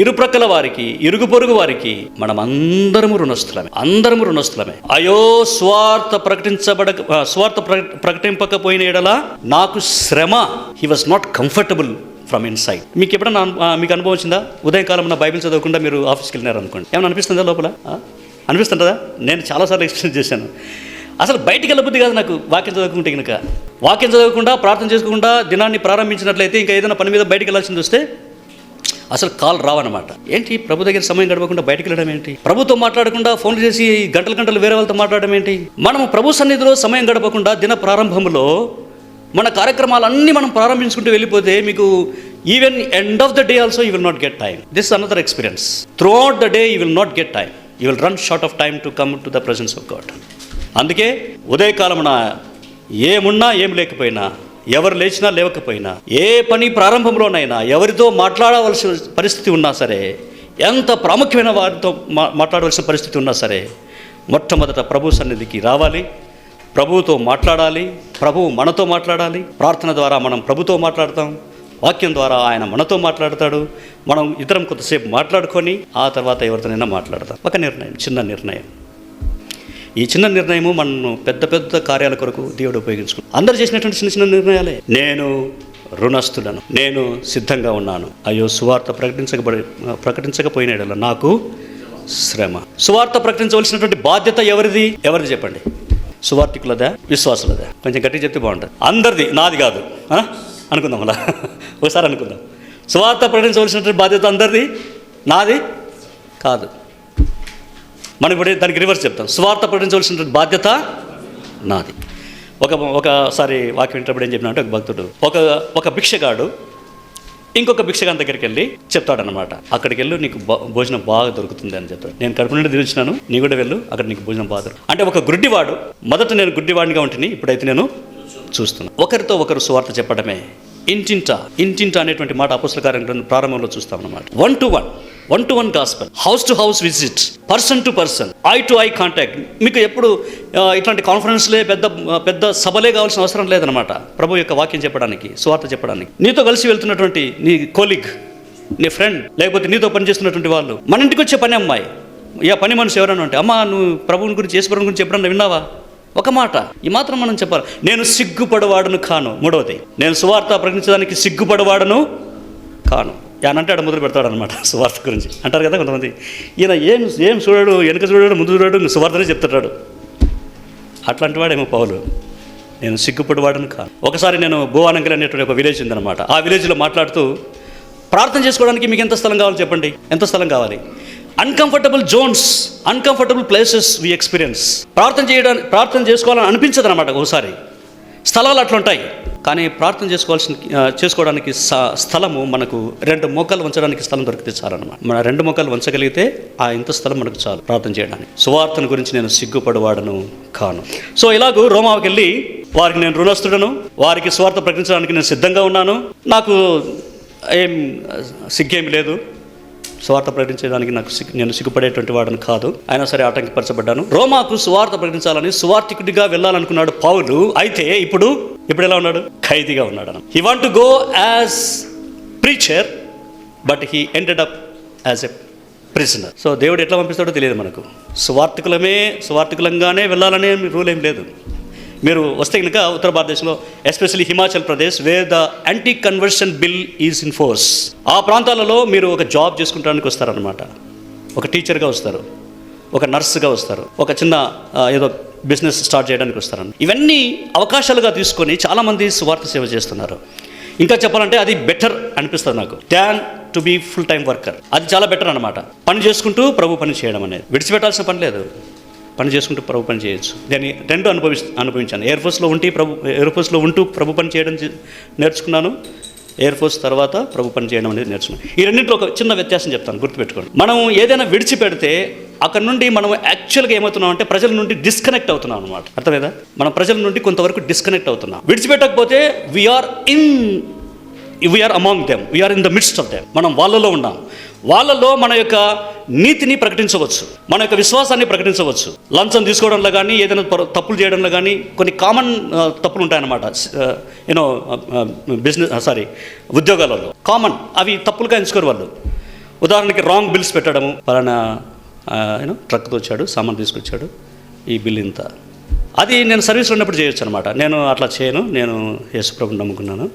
ఇరుప్రక్కల వారికి, ఇరుగు పొరుగు వారికి మనం అందరము రుణస్థులమే. అయ్యో, స్వార్థ ప్రకటింపకపోయిన ఎడల నాకు శ్రమ. He was not comfortable from inside. మీకు ఎప్పుడన్నా మీకు అనుభవం వచ్చిందా? ఉదయకాలం బైబిల్ చదవకుండా మీరు ఆఫీస్కి వెళ్ళినారు అనుకోండి, ఏమైనా అనిపిస్తుందా లోపల? అనిపిస్తుందా? నేను చాలాసార్లు ఎక్స్పీరియన్స్ చేశాను. అసలు బయటికి వెళ్ళబుద్ధి కాదు నాకు వాక్యం చదవకుంటే. కనుక వాక్యం చదవకుండా, ప్రార్థన చేసుకోకుండా దినాన్ని ప్రారంభించినట్లయితే, ఇంకా ఏదైనా పని మీద బయటికి వెళ్ళాల్సింది వస్తే అసలు కాల్ రావన్నమాట. ఏంటి ప్రభు దగ్గర సమయం గడపకుండా బయటికి వెళ్ళడం ఏంటి? ప్రభుతో మాట్లాడకుండా ఫోన్లు చేసి గంటలు వేరే వాళ్ళతో మాట్లాడడం ఏంటి? మనము ప్రభు సన్నిధిలో సమయం గడపకుండా దిన ప్రారంభంలో మన కార్యక్రమాలన్నీ మనం ప్రారంభించుకుంటూ వెళ్ళిపోతే, మీకు even end of the day also you will not get time. This another experience. Through out the day you will not get time. You will run short of time to come to the presence of God. అందుకే ఉదయకాలమున ఏమున్నా ఏం లేకపోయినా, ఎవరు లేచినా లేవకపోయినా, ఏ పని ప్రారంభంలోనైనా ఎవరితో మాట్లాడవలసిన పరిస్థితి ఉన్నా సరే, ఎంత ప్రాముఖ్యమైన వారితో మాట్లాడవలసిన పరిస్థితి ఉన్నా సరే, మొట్టమొదట ప్రభు సన్నిధికి రావాలి, ప్రభువుతో మాట్లాడాలి, ప్రభువు మనతో మాట్లాడాలి. ప్రార్థన ద్వారా మనం ప్రభుతో మాట్లాడతాం, వాక్యం ద్వారా ఆయన మనతో మాట్లాడతాడు. మనం ఇద్దరం కొంతసేపు మాట్లాడుకొని ఆ తర్వాత ఎవరితోనైనా మాట్లాడతాం. ఒక నిర్ణయం, చిన్న నిర్ణయం. ఈ చిన్న నిర్ణయము మనను పెద్ద పెద్ద కార్యాల కొరకు దేవుడు ఉపయోగించుకుంటాడు. అందరూ చేసినటువంటి చిన్న చిన్న నిర్ణయాలే. నేను రుణస్థుడను, నేను సిద్ధంగా ఉన్నాను. అయ్యో, సువార్త ప్రకటించకపోయిన ఎడల నాకు శ్రమ. సువార్త ప్రకటించవలసినటువంటి బాధ్యత ఎవరిది చెప్పండి? సువార్థికులదా, విశ్వాసులదా? కొంచెం గట్టిగా చెప్తే బాగుంటుంది. అందరిది, నాది కాదు అనుకుందాం. అలా ఒకసారి అనుకుందాం. సువార్త ప్రకటించవలసినటువంటి బాధ్యత అందరిది, నాది కాదు. మనం ఇప్పుడు దానికి రివర్స్ చెప్తాం. సువార్త ప్రకటించవలసినటువంటి బాధ్యత నాది. ఒకసారి వాక్యం వింటప్పుడు ఏం చెప్పినా అంటే, ఒక భక్తుడు ఒక భిక్షగాడు ఇంకొక భిక్షగాని దగ్గరికి వెళ్ళి చెప్తాడనమాట, అక్కడికి వెళ్ళు, నీకు భోజనం బాగా దొరుకుతుంది అని చెప్తాడు. నేను కడుపు నుండి తిరిగినాను, నీ కూడా వెళ్ళు, అక్కడ నీకు భోజనం బాగా దొరుకుతుంది. అంటే ఒక గుడ్డివాడు, మొదట నేను గుడ్డివాడిగా ఉంటుంది, ఇప్పుడైతే నేను చూస్తున్నాను. ఒకరితో ఒకరు సువార్త చెప్పడమే. ఇంటింట అనేటువంటి మాట అపోస్తల కార్యం ప్రారంభంలో చూస్తామన్నమాట. 1-to-1 gospel, house to house visit, person to person, I to eye contact. మీకు ఎప్పుడు ఇట్లాంటి కాన్ఫరెన్స్లే, పెద్ద సభలే కావాల్సిన అవసరం లేదనమాట. ప్రభు యొక్క వాక్యం చెప్పడానికి, సువార్త చెప్పడానికి. నీతో కలిసి వెళ్తున్నటువంటి నీ కోలీగ్, నీ ఫ్రెండ్, లేకపోతే నీతో పనిచేస్తున్నటువంటి వాళ్ళు, మన ఇంటికి వచ్చే పని అమ్మాయి, పని మనిషి ఎవరైనా ఉంటే, అమ్మా నువ్వు ప్రభువుని గురించి, యేసుప్రభుని గురించి ఎప్పుడన్నా విన్నావా? ఒక మాట, ఈ మాత్రం మనం చెప్పాలి. నేను సిగ్గుపడవాడను కాను. 3వది, నేను సువార్త ప్రకటించడానికి సిగ్గుపడవాడను కాను. అంటాడు, మొదలు పెడతాడు అనమాట సువార్త గురించి. అంటారు కదా కొంతమంది, ఈయన ఏం చూడాడు, వెనుక చూడాడు, ముందు చూడాడు, సువార్తనే చెప్తాడు. అట్లాంటి వాడేమో పౌలు. నేను సిగ్గుపడవాడను కాను. ఒకసారి నేను భువానంగల్ అనేటువంటి ఒక విలేజ్ ఉందన్నమాట. ఆ విలేజ్లో మాట్లాడుతూ, ప్రార్థన చేసుకోవడానికి మీకు ఎంత స్థలం కావాలి చెప్పండి? ఎంత స్థలం కావాలి? Uncomfortable zones, uncomfortable places we experience. ప్రార్థన చేసుకోవాలని అనిపించదు అనమాట. ఒకసారి స్థలాలు అట్లుంటాయి. కానీ ప్రార్థన చేసుకోవడానికి స్థలము మనకు 2 మోకాలు వంచడానికి స్థలం దొరికితే చాలన్నమాట. మన 2 మోకాలు వంచగలిగితే ఇంత స్థలం మనకు చాలు ప్రార్థన చేయడానికి. సువార్తను గురించి నేను సిగ్గుపడవాడను కాను. సో ఇలాగూ రోమాకి వెళ్ళి, వారికి నేను రుణస్థుడను, వారికి సువార్త ప్రకటించడానికి నేను సిద్ధంగా ఉన్నాను, నాకు ఏం సిగ్గేమి లేదు, సువార్త ప్రకటించడానికి నేను సిగ్గుపడేటువంటి వాడని కాదు. అయినా సరే ఆటంకపరచబడ్డాను. రోమాకు సువార్త ప్రకటించాలని సువార్థికుడిగా వెళ్ళాలనుకున్నాడు పౌలు. అయితే ఇప్పుడు ఇప్పుడు ఎలా ఉన్నాడు? ఖైదీగా ఉన్నాడు. He want to go as preacher, but he ended up as a prisoner. So దేవుడు ఎట్లా పంపిస్తాడో తెలియదు మనకు. సువార్థికులంగానే వెళ్ళాలనే రూల్ ఏం లేదు. మీరు వస్తే కనుక ఉత్తర భారతదేశంలో, especially Himachal Pradesh, wear the anti conversion bill is in force, ఆ ప్రాంతాలలో మీరు ఒక జాబ్ చేసుకుంటానికి వస్తారనమాట. ఒక టీచర్గా వస్తారు, ఒక నర్సుగా వస్తారు, ఒక చిన్న ఏదో బిజినెస్ స్టార్ట్ చేయడానికి వస్తారని. ఇవన్నీ అవకాశాలుగా తీసుకొని చాలామంది సువార్త సేవ చేస్తున్నారు. ఇంకా చెప్పాలంటే అది బెటర్ అనిపిస్తుంది నాకు than to be full time worker. అది చాలా బెటర్ అనమాట. పని చేసుకుంటూ ప్రభు పని చేయడం అనేది. విడిచిపెట్టాల్సిన పని లేదు, పని చేసుకుంటూ ప్రభు పని చేయొచ్చు. నేను రెండు అనుభవించాను. ఎయిర్ ఫోర్స్లో ఉంటూ ప్రభు పని చేయడం నేర్చుకున్నాను. ఎయిర్ ఫోర్స్ తర్వాత ప్రభు పని చేయడం అనేది నేర్చుకున్నాను. ఈ రెండింటిలో ఒక చిన్న వ్యత్యాసం చెప్తాను, గుర్తుపెట్టుకోండి. మనం ఏదైనా విడిచిపెడితే అక్కడ నుండి మనం యాక్చువల్గా ఏమవుతున్నాం అంటే ప్రజల నుండి డిస్కనెక్ట్ అవుతున్నాం అనమాట. అర్థమేదా? మనం ప్రజల నుండి కొంతవరకు డిస్కనెక్ట్ అవుతున్నాం. విడిచిపెట్టకపోతే we're among them, we're in the midst of them. మనం వాళ్ళలో ఉన్నాం. వాళ్ళలో మన యొక్క నీతిని ప్రకటించవచ్చు, మన యొక్క విశ్వాసాన్ని ప్రకటించవచ్చు. లంచం తీసుకోవడంలో కానీ, ఏదైనా తప్పులు చేయడంలో కానీ కొన్ని కామన్ తప్పులు ఉంటాయన్నమాట. ఉద్యోగాలలో కామన్, అవి తప్పులుగా ఎంచుకోరు వాళ్ళు. ఉదాహరణకి రాంగ్ బిల్స్ పెట్టడము, పలానా ట్రక్తో వచ్చాడు, సామాన్ తీసుకొచ్చాడు, ఈ బిల్ ఇంత. అది నేను సర్వీస్లో ఉన్నప్పుడు చేయొచ్చు అనమాట. నేను అట్లా చేయను, నేను యేసుప్రభుని నమ్ముకున్నాను,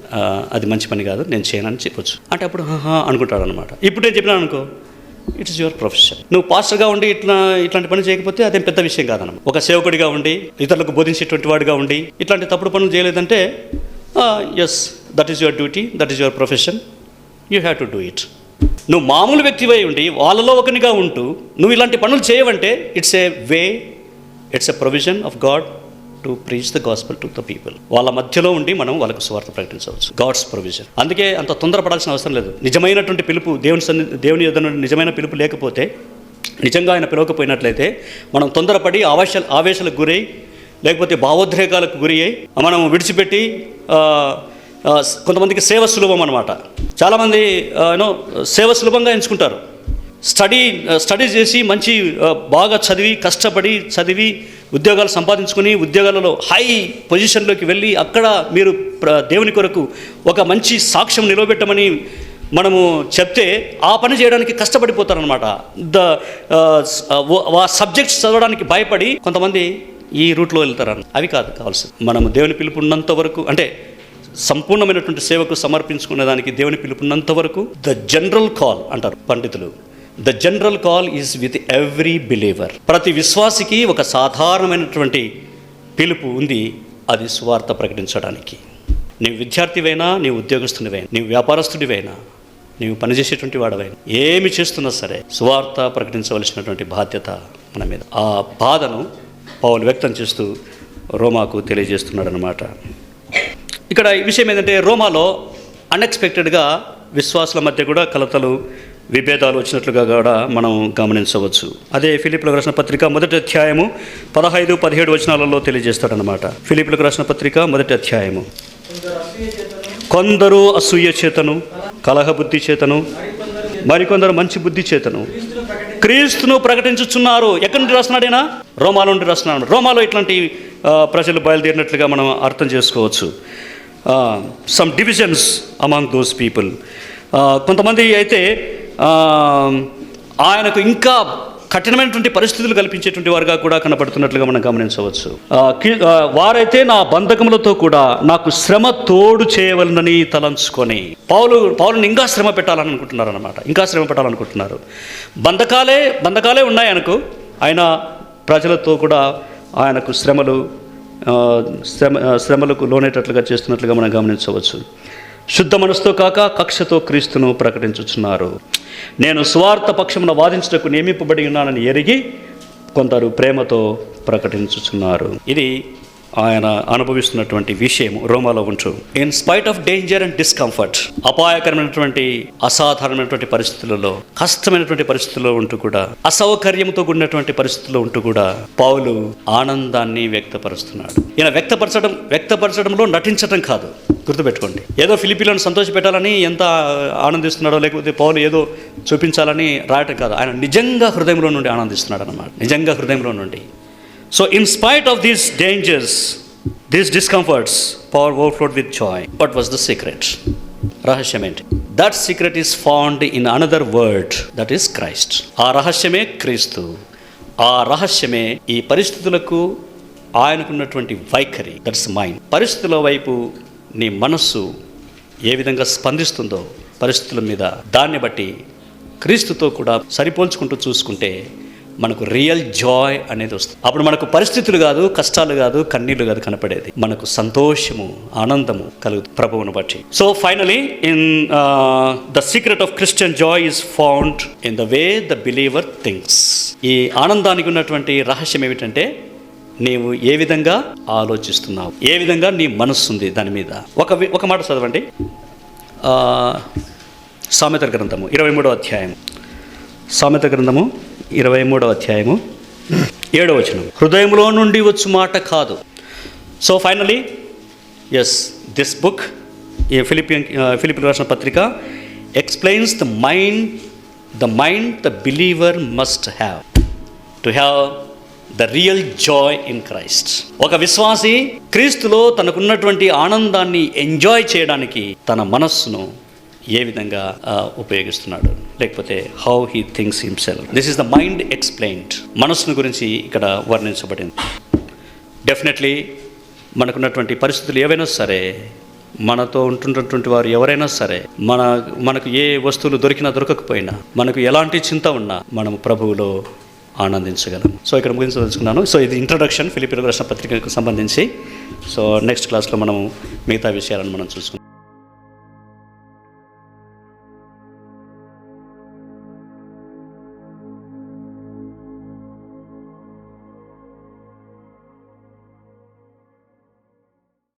అది మంచి పని కాదు, నేను చేయనని చెప్పొచ్చు. అంటే అప్పుడు అనుకుంటాడు అనమాట. ఇప్పుడు నేను చెప్పినాను అనుకో, ఇట్ ఈస్ యువర్ ప్రొఫెషన్. నువ్వు పాస్టర్గా ఉండి ఇట్లాంటి పని చేయకపోతే అదేం పెద్ద విషయం కాదన్నమాట. ఒక సేవకుడిగా ఉండి, ఇతరులకు బోధించేటువంటి వాడిగా ఉండి ఇట్లాంటి తప్పుడు పనులు చేయలేదంటే yes, that is your duty, that is your profession, you have to do it. నువ్వు మామూలు వ్యక్తివై ఉండి వాళ్ళలో ఒకనిగా ఉంటూ నువ్వు ఇలాంటి పనులు చేయవంటే it's a provision of God to preach the gospel to the people. వాళ్ళ మధ్యలో ఉండి మనం వాళ్ళకు సువార్త ప్రకటించవచ్చు. God's provision. అందుకే అంత తొందరపడాల్సిన అవసరం లేదు. నిజమైనటువంటి పిలుపు, దేవుని యొద్ద నుండి నిజమైన పిలుపు లేకపోతే, నిజంగా ఆయన పిలవకపోయినట్లయితే మనం తొందరపడి ఆవేశాలకు గురై, లేకపోతే భావోద్రేకాలకు గురి అయి మనం విడిచిపెట్టి, కొంతమందికి సేవ సులభం అనమాట. చాలామంది సేవ సులభంగా ఎంచుకుంటారు. స్టడీ చేసి మంచి బాగా కష్టపడి చదివి ఉద్యోగాలు సంపాదించుకొని ఉద్యోగాలలో హై పొజిషన్లోకి వెళ్ళి అక్కడ మీరు దేవుని కొరకు ఒక మంచి సాక్ష్యం నిలబెట్టమని మనము చెప్తే ఆ పని చేయడానికి కష్టపడిపోతారనమాట. సబ్జెక్ట్స్ చదవడానికి భయపడి కొంతమంది ఈ రూట్లో వెళ్తారని. అవి కాదు కావాల్సింది. మనము దేవుని పిలుపున్నంత వరకు, అంటే సంపూర్ణమైనటువంటి సేవకు సమర్పించుకునే దానికి దేవుని పిలుపున్నంత వరకు ద జనరల్ కాల్ అంటారు పండితులు. The general call is with every believer. ప్రతి విశ్వాసికి ఒక సాధారణమైనటువంటి పిలుపు ఉంది, అది సువార్త ప్రకటించడానికి. నీవు విద్యార్థివైనా, నీవు ఉద్యోగస్తునివైనా, నీవు వ్యాపారస్తుడివైనా, నీవు పనిచేసేటువంటి వాడవైనా, ఏమి చేస్తున్నా సరే సువార్త ప్రకటించవలసినటువంటి బాధ్యత మన మీద. ఆ బాధను పౌలు వ్యక్తం చేస్తూ రోమాకు తెలియజేస్తున్నాడు అన్నమాట. ఇక్కడ ఈ విషయం ఏంటంటే, రోమాలో అన్ఎక్స్పెక్టెడ్గా విశ్వాసుల మధ్య కూడా కలతలు, విభేదాలు వచ్చినట్లుగా కూడా మనం గమనించవచ్చు. అదే ఫిలిప్పీలకు రాసిన పత్రిక 1వ అధ్యాయము 15-17 వచనాలలో తెలియజేస్తాడనమాట. ఫిలిప్పీలకు రాసిన పత్రిక 1వ అధ్యాయము. కొందరు అసూయ చేతను, కలహబుద్ధి చేతను, మరికొందరు మంచి బుద్ధి చేతను క్రీస్తును ప్రకటించుచున్నారు. ఎక్కడి నుండి రాస్తున్నాడైనా? రోమాలో నుండి రాస్తున్నాడు. రోమాలో ఇట్లాంటి ప్రజలు బయలుదేరినట్లుగా మనం అర్థం చేసుకోవచ్చు. Some divisions among those people. కొంతమంది అయితే ఆయనకు ఇంకా కఠినమైనటువంటి పరిస్థితులు కల్పించేటువంటి వారుగా కూడా కనపడుతున్నట్లుగా మనం గమనించవచ్చు. వారైతే నా బంధకములతో కూడా నాకు శ్రమ తోడు చేయవలనని తలంచుకొని, పౌలుని ఇంకా శ్రమ పెట్టాలనుకుంటున్నారు అనమాట. ఇంకా శ్రమ పెట్టాలనుకుంటున్నారు. బంధకాలే ఉన్నాయి ఆయనకు. ఆయన ప్రజలతో కూడా ఆయనకు శ్రమలకు లోనేటట్లుగా చేస్తున్నట్లుగా మనం గమనించవచ్చు. శుద్ధ మనసుతో కాక కక్షతో క్రీస్తును ప్రకటించుచున్నారు. నేను స్వార్థ పక్షమున వాదించుటకు నియమింపబడి ఉన్నానని ఎరిగి కొందరు ప్రేమతో ప్రకటించుచున్నారు. ఇది ఆయన అనుభవిస్తున్నటువంటి విషయం రోమాలో ఉంటూ. In spite of danger and discomfort, అపాయకరమైనటువంటి అసాధారణమైనటువంటి పరిస్థితులలో, కష్టమైనటువంటి పరిస్థితుల్లో ఉంటూ కూడా, అసౌకర్యంతో కూడినటువంటి పరిస్థితుల్లో ఉంటూ కూడా పౌలు ఆనందాన్ని వ్యక్తపరుస్తున్నాడు. ఈయన వ్యక్తపరచడంలో నటించడం కాదు, గుర్తుపెట్టుకోండి. ఏదో ఫిలిప్పీలను సంతోషపెట్టాలని ఎంత ఆనందిస్తున్నాడో, లేకపోతే పౌలు ఏదో చూపించాలని రాయటం కాదు. ఆయన నిజంగా హృదయంలో నుండి ఆనందిస్తున్నాడు అన్నమాట. నిజంగా హృదయంలో నుండి. So in spite of these dangers These discomforts, Paul overflowed with joy. What was the secret? రహస్యం ఏంటి? That secret is found in another word, that is Christ. ఆ రహస్యమే క్రీస్తు. ఆ రహస్యమే ఈ పరిస్థితులకు ఆయనకున్నటువంటి వైఖరి, దట్స్ మైండ్. పరిస్థితుల వైపు నీ మనస్సు ఏ విధంగా స్పందిస్తుందో పరిస్థితుల మీద, దాన్ని బట్టి క్రీస్తుతో కూడా సరిపోల్చుకుంటూ చూసుకుంటే మనకు రియల్ జాయ్ అనేది వస్తుంది. అప్పుడు మనకు పరిస్థితులు కాదు, కష్టాలు కాదు, కన్నీళ్లు కాదు కనపడేది, మనకు సంతోషము, ఆనందము కలుగుతుంది ప్రభువును బట్టి. So finally in the secret of Christian Joy is found in the way the believer thinks. ఈ ఆనందానికి ఉన్నటువంటి రహస్యం ఏమిటంటే నీవు ఏ విధంగా ఆలోచిస్తున్నావు, ఏ విధంగా నీ మనస్సు ఉంది దాని మీద. ఒక మాట చదవండి, సామెతల గ్రంథము 23వ అధ్యాయం. సామెత గ్రంథము 23వ అధ్యాయము 7వ వచనం. హృదయంలో నుండి వచ్చు మాట కాదు. So finally yes, this book, ఈ ఫిలిప్పీయులకు రాసిన పత్రిక explains the mind the believer must have to have the real joy in Christ. ఒక విశ్వాసి క్రీస్తులో తనకున్నటువంటి ఆనందాన్ని ఎంజాయ్ చేయడానికి తన మనస్సును ఏ విధంగా ఉపయోగిస్తున్నాడు, లేకపోతే how he thinks himself. This is the mind explained. మనస్సును గురించి ఇక్కడ వర్ణించబడింది. డెఫినెట్లీ మనకున్నటువంటి పరిస్థితులు ఏవైనా సరే, మనతో ఉంటున్నటువంటి వారు ఎవరైనా సరే, మనకు ఏ వస్తువులు దొరికినా దొరకకపోయినా, మనకు ఎలాంటి చింత ఉన్నా మనము ప్రభువులో ఆనందించగలము. సో ఇక్కడ ముగించదలుచుకున్నాను. సో ఇది ఇంట్రడక్షన్ ఫిలిప్పీయులకు రాసిన పత్రికకు సంబంధించి. సో నెక్స్ట్ క్లాస్లో మనము మిగతా విషయాలను మనం చూసుకుందాం.